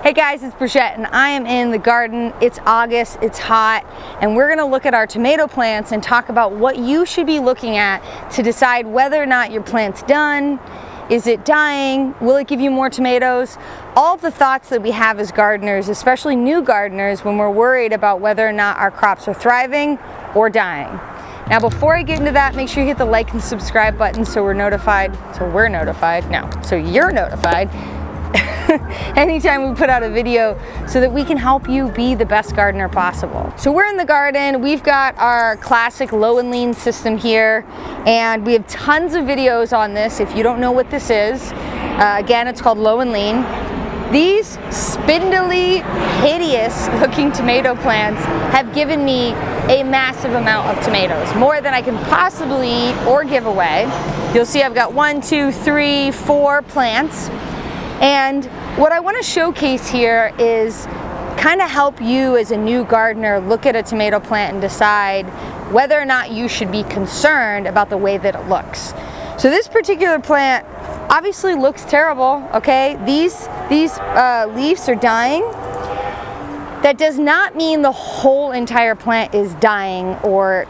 Hey guys, it's Brigitte and I am in the garden. It's August, it's hot, and we're gonna look at our tomato plants and talk about what you should be looking at to decide whether or not your plant's done. Is it dying? Will it give you more tomatoes? All the thoughts that we have as gardeners, especially new gardeners, when we're worried about whether or not our crops are thriving or dying. Now before I get into that, make sure you hit the like and subscribe button so you're notified anytime we put out a video so that we can help you be the best gardener possible. So we're in the garden, we've got our classic low and lean system here, and we have tons of videos on this. If you don't know what this is, again, it's called low and lean. These spindly, hideous looking tomato plants have given me a massive amount of tomatoes, more than I can possibly eat or give away. You'll see I've got 1, 2, 3, 4 plants. And what I want to showcase here is kind of help you as a new gardener look at a tomato plant and decide whether or not you should be concerned about the way that it looks. So this particular plant obviously looks terrible, okay? These leaves are dying. That does not mean the whole entire plant is dying or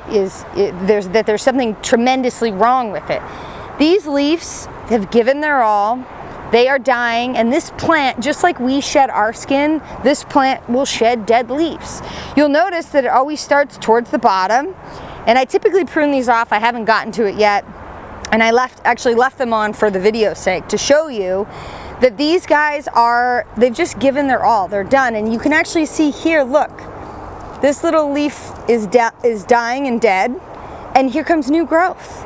there's something tremendously wrong with it. These leaves have given their all. They are dying, and this plant, just like we shed our skin, this plant will shed dead leaves. You'll notice that it always starts towards the bottom, and I typically prune these off. I haven't gotten to it yet, and I actually left them on for the video's sake to show you that these guys they've just given their all. They're done, and you can actually see here, look, this little leaf is dying and dead, and here comes new growth.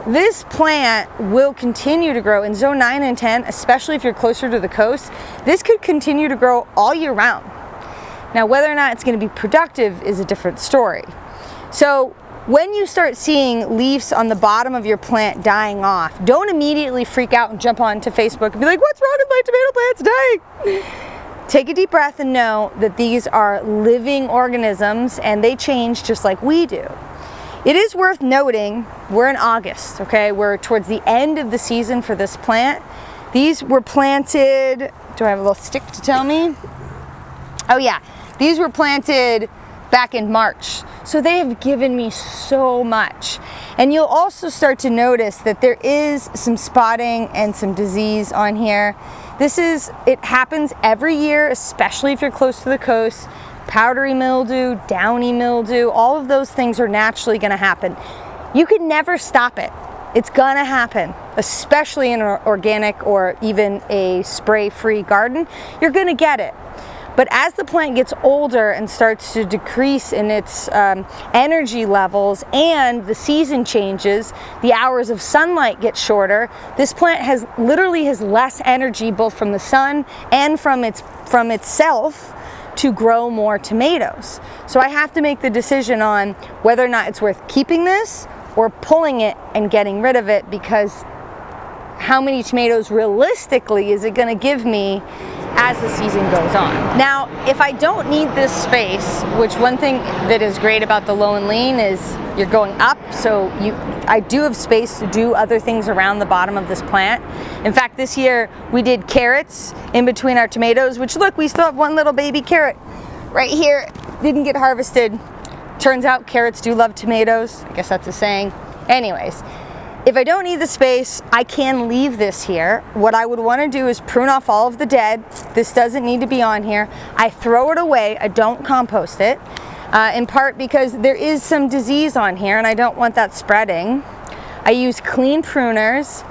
This plant will continue to grow in zone 9 and 10, especially if you're closer to the coast. This could continue to grow all year round. Now, whether or not it's going to be productive is a different story. So when you start seeing leaves on the bottom of your plant dying off, don't immediately freak out and jump onto Facebook and be like, what's wrong with my tomato plants dying? Take a deep breath and know that these are living organisms and they change just like we do. It is worth noting, we're in August, okay? We're towards the end of the season for this plant. These were planted, do I have a little stick to tell me? Oh yeah, these were planted back in March. So they have given me so much. And you'll also start to notice that there is some spotting and some disease on here. It happens every year, especially if you're close to the coast. Powdery mildew, downy mildew, all of those things are naturally going to happen. You can never stop it. It's going to happen, especially in an organic or even a spray-free garden. You're going to get it. But as the plant gets older and starts to decrease in its energy levels and the season changes, the hours of sunlight get shorter, this plant literally has less energy both from the sun and from itself to grow more tomatoes. So I have to make the decision on whether or not it's worth keeping this or pulling it and getting rid of it, because how many tomatoes realistically is it going to give me as the season goes on? Now, if I don't need this space, which one thing that is great about the low and lean is you're going up, so I do have space to do other things around the bottom of this plant. In fact, this year we did carrots in between our tomatoes, which look, we still have one little baby carrot right here, didn't get harvested. Turns out carrots do love tomatoes. I guess that's a saying. Anyways, if I don't need the space, I can leave this here. What I would want to do is prune off all of the dead. This doesn't need to be on here. I throw it away. I don't compost it, in part because there is some disease on here and I don't want that spreading. I use clean pruners,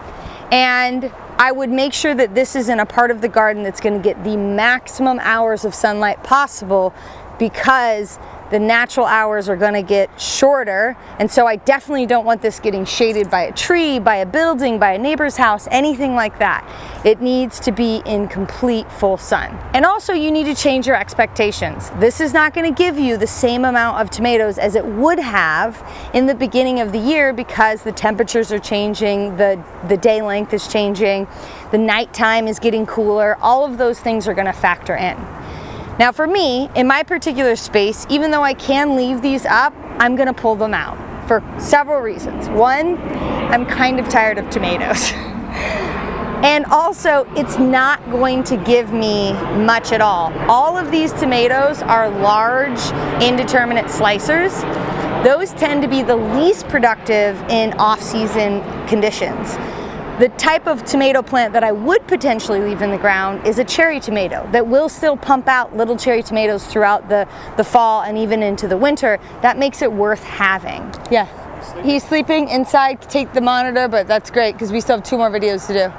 and I would make sure that this is in a part of the garden that's going to get the maximum hours of sunlight possible, because the natural hours are going to get shorter, and so I definitely don't want this getting shaded by a tree, by a building, by a neighbor's house, anything like that. It needs to be in complete full sun. And also you need to change your expectations. This is not going to give you the same amount of tomatoes as it would have in the beginning of the year, because the temperatures are changing, the day length is changing, the nighttime is getting cooler. All of those things are going to factor in. Now for me, in my particular space, even though I can leave these up, I'm gonna pull them out for several reasons. One, I'm kind of tired of tomatoes. And also, it's not going to give me much at all. All of these tomatoes are large, indeterminate slicers. Those tend to be the least productive in off-season conditions. The type of tomato plant that I would potentially leave in the ground is a cherry tomato that will still pump out little cherry tomatoes throughout the fall and even into the winter. That makes it worth having. Yeah, he's sleeping inside. Take the monitor, but that's great because we still have 2 more videos to do.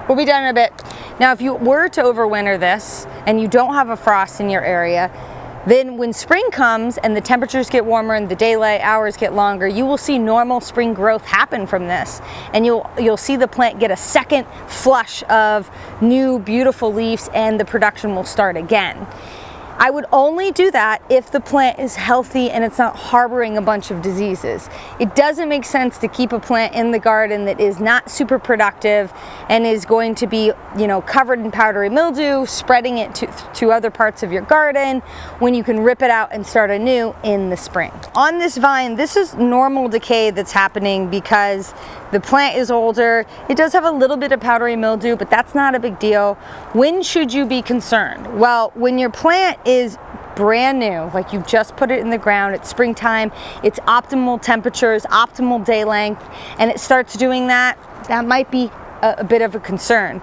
We'll be done in a bit. Now, if you were to overwinter this and you don't have a frost in your area, then when spring comes and the temperatures get warmer and the daylight hours get longer, you will see normal spring growth happen from this. And you'll see the plant get a second flush of new beautiful leaves and the production will start again. I would only do that if the plant is healthy and it's not harboring a bunch of diseases. It doesn't make sense to keep a plant in the garden that is not super productive and is going to be, covered in powdery mildew, spreading it to other parts of your garden when you can rip it out and start anew in the spring. On this vine, this is normal decay that's happening because the plant is older. It does have a little bit of powdery mildew, but that's not a big deal. When should you be concerned? Well, when your plant is brand new, like you just put it in the ground, it's springtime, it's optimal temperatures, optimal day length, and it starts doing that, that might be a bit of a concern.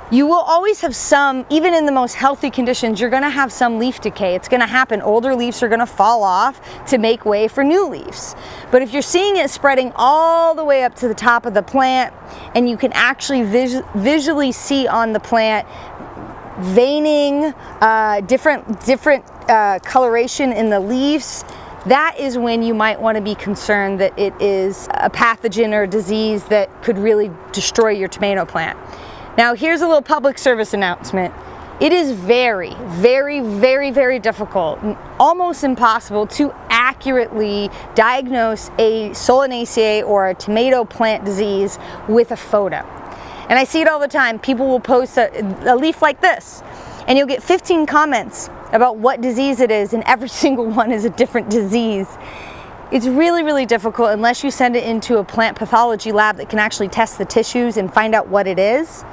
You will always have some, even in the most healthy conditions, you're gonna have some leaf decay. It's gonna happen. Older leaves are gonna fall off to make way for new leaves. But if you're seeing it spreading all the way up to the top of the plant, and you can actually visually see on the plant veining, different coloration in the leaves, that is when you might want to be concerned that it is a pathogen or a disease that could really destroy your tomato plant. Now, here's a little public service announcement. It is very, very, very, very difficult, almost impossible to accurately diagnose a Solanaceae or a tomato plant disease with a photo. And I see it all the time. People will post a leaf like this, and you'll get 15 comments about what disease it is, and every single one is a different disease. It's really, really difficult unless you send it into a plant pathology lab that can actually test the tissues and find out what it is.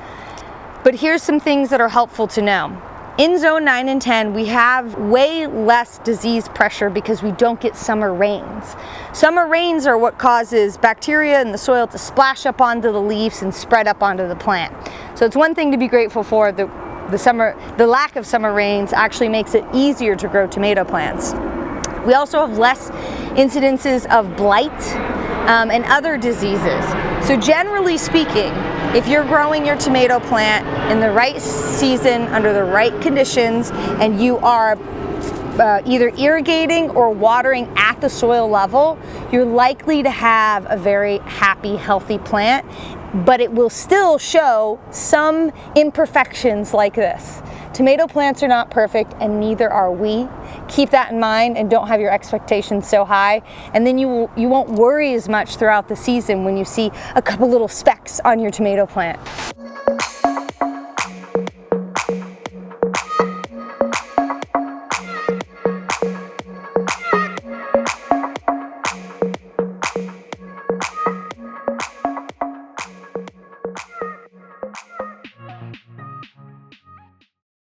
But here's some things that are helpful to know. In zone 9 and 10, we have way less disease pressure because we don't get summer rains. Summer rains are what causes bacteria in the soil to splash up onto the leaves and spread up onto the plant. So it's one thing to be grateful for. The lack of summer rains actually makes it easier to grow tomato plants. We also have less incidences of blight and other diseases. So generally speaking, if you're growing your tomato plant in the right season, under the right conditions, and you are either irrigating or watering at the soil level, you're likely to have a very happy, healthy plant, but it will still show some imperfections like this. Tomato plants are not perfect, and neither are we. Keep that in mind and don't have your expectations so high, and then you won't worry as much throughout the season when you see a couple little specks on your tomato plant.